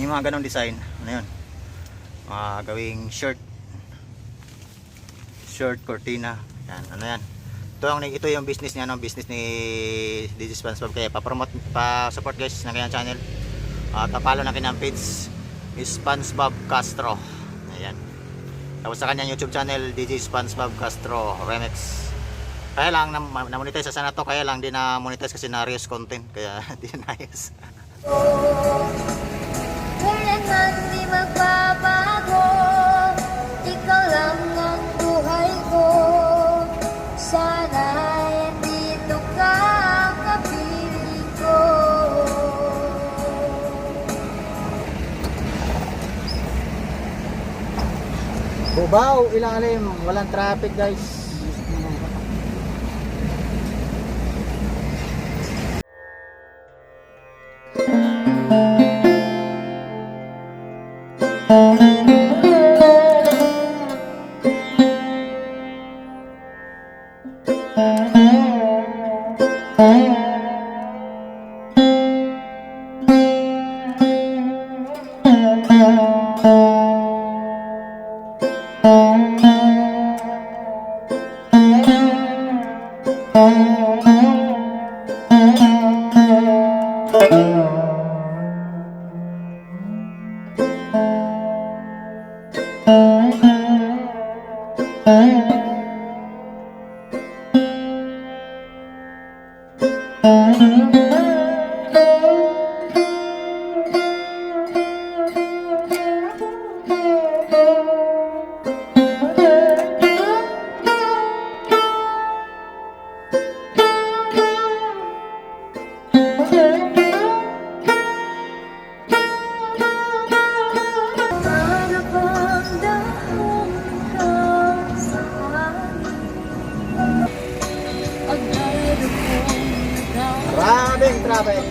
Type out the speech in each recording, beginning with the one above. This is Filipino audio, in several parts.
Yung mga ganong design, ano yun, gawing shirt cortina. Yan, ano yan. Ito yung business niya, no? Business ni DJ SpongeBob. Kaya pa-promote, pa-support guys ng kanyang channel. Tapalo na kanyang page is SpongeBob Castro. Ayan. Tapos sa kanyang YouTube channel, DJ SpongeBob Castro Remix. Kaya lang, na-monetize sa sana to. Kaya lang, di na-monetize kasi na-reuse content. Kaya di na-ayos. Kailanman di magbabago, ikaw lang ang buhay ko. Sana'y andito ka kapiling ko. Cubao, ilalim, walang traffic guys. Grabing traffic.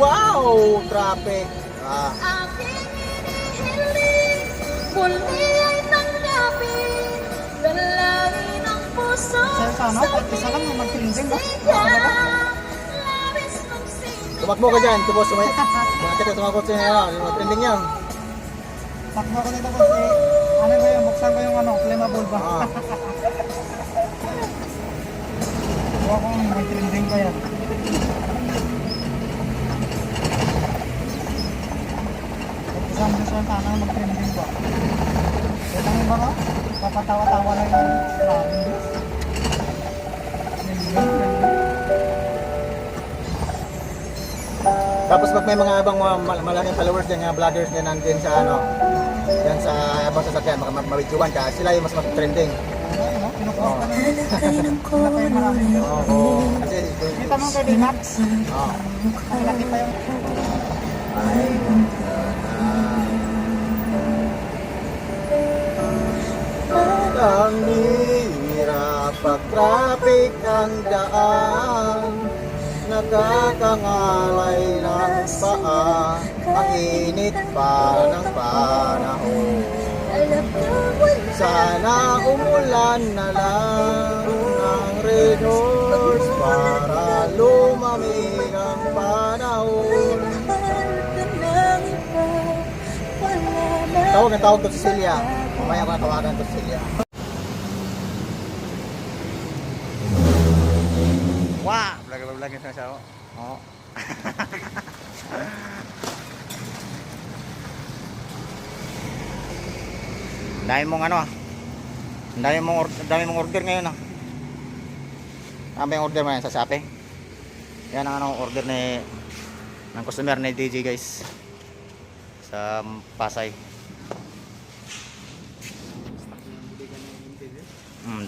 Wow, traffic. Aking hinihiling, muli ay tanggapin, dalangin ang puso sa labis mong sinundan. Tumakbo ka dyan, tubos sumay. Bakit ka tumakbo sa inyo? Yung trending yan. Takbo ko dito kasi ano ba yung buksan ko yung ano, flammable ba? Huwag akong mag-trending ko yan. Isang gusto yung tanang mag-trending ba? Yan ang iba ko, papatawa-tawa lang yung trending. Tapos pag may mga ibang malaking followers din, mga vloggers din nandun sa ano, yan sa ibang sasakyan, mabidyoan ka, sila yung mas mag-trending. Kinukuha ka na. Sila pa yung marami yun. Oo. Kasi Kita mo kay D-Max? Oo. Ang laki pa yung... ang hirap pag traffic ang daan, nakakangalay ng paa, ang init pa ng panahon. Sana umulan na lang ng red horse para lumamig ang panahon. Tawag na tawag to si Celia. Mamaya ko na tawagan to si Celia. Wah, vlog na siya. Oo. Dahil mong ano, dami mong order ngayon ah. Tama yung order mo yan sa Shopee. Yan ang ano, order ng customer ni DJ guys sa Pasay.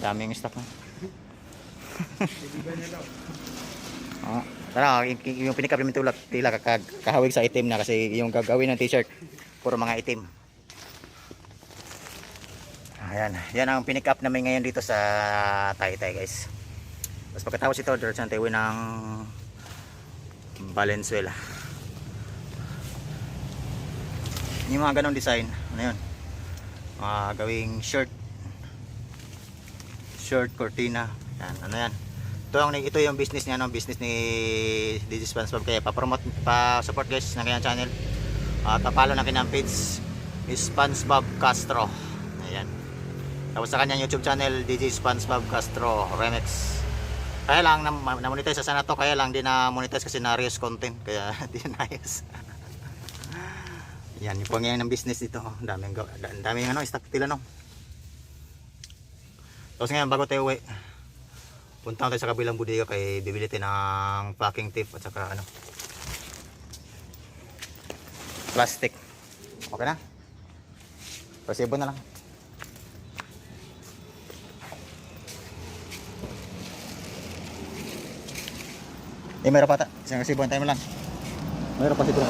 Dami yung stock mo. Tara, yung pinikap namin tila kahawig sa itim na kasi yung gagawin ng t-shirt puro mga itim. Ayan, yan ang pinick-up namin ngayon dito sa Taytay guys. Tapos pagkatapos ito, diretso tayo ng Valenzuela. Yung mga ganong design, ano yun, gawing shirt cortina. Yan, ano yan, ito yung business niya, no? Business ni DJ SpongeBob, kaya pa-promote, pa-support guys ng kanyang channel. At pa-follow na kanyang page is SpongeBob Castro. Ayan. Tapos sa kanyang YouTube channel, DJ SpongeBob Castro Remix. Kaya lang na-monetize sa sana to, kaya lang di na-monetize kasi na-reuse content, kaya di na-ayos. Yan, yung pangyayang ng business dito. Daming ano, stock tila, no? Tapos ngayon, bago tayo uwi, punta tayo sa kabilang bodega kay bibili tayo ng packing tape at saka ano, plastic. Okay na? Pasibo na lang. Mayroon pa ata. Isang resibo, antayin mo lang. Mayroon pa siguro.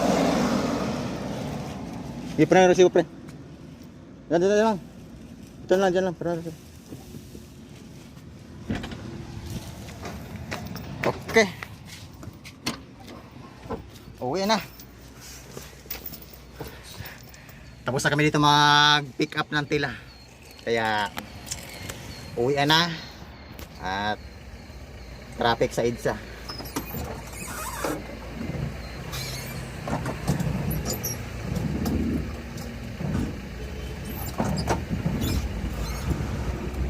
Hindi pa na yung resibo, pre. Diyan lang. Ito lang, dyan lang. Okay. Uwi na. Tapos na kami dito mag-pick up ng tila. Kaya uwi na. At traffic sa EDSA.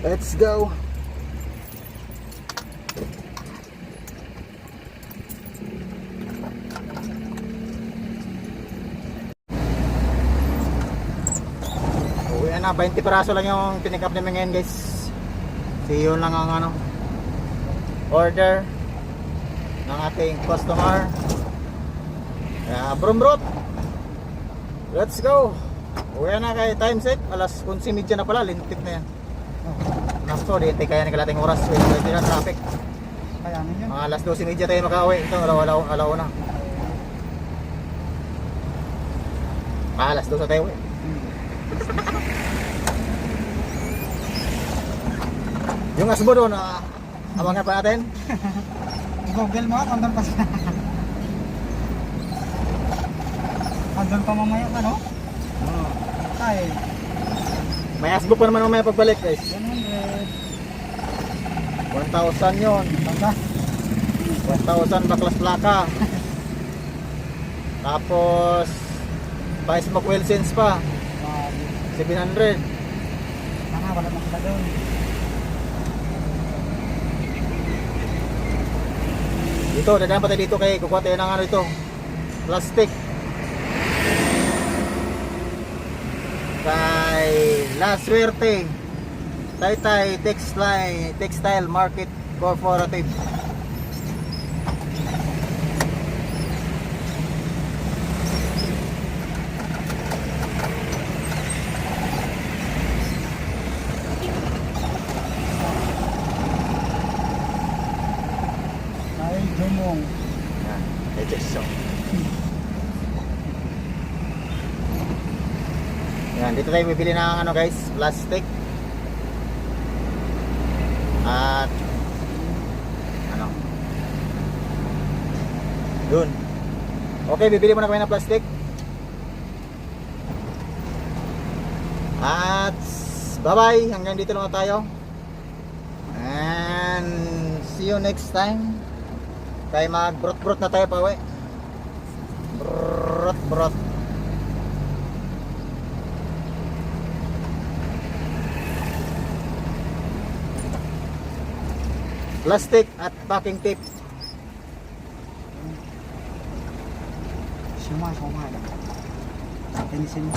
Let's go. Uwi na, 20 piraso lang yung pinick up namin ngayon guys. See you lang ang ano, order ng ating customer. Brumbrot. Let's go. Uwi na kay time set. Alas 11:30 na pala, lintik na yan. Nasto, di kaya nagalating oras. Pwede na traffic. Kaya yun. Mga alas 12:30 tayo makauwi. Ito, alaw na. Alas 12 tayo uwi. Yung asbo doon, abangan pa natin. Google mo, kung doon pa siya. Andun pa mamaya ka, no? Ay, May asbo pa naman mamaya pagbalik guys. 100. 1,000 yun. Baka, 1,000 baklas plaka. Tapos Vice Smoke Wilsons pa 700. wala na sila doon. Dito, dadaan pa tayo dito kay kukuha tayo ng ano ito, plastic. Kay La Suerte Taytay Textile Market Corporative. Ay, Jumong. Yan, ito so. Yan, dito tayo bibili ng ano guys, plastic. At ano? Dun. Okay, bibili muna kami ng plastic. At bye-bye, hanggang dito lang tayo. And see you next time. Tayo mag-brot-brot na tayo pa uwi. Brot-brot. Plastic at packing tape. Sumay. Tinisin mo.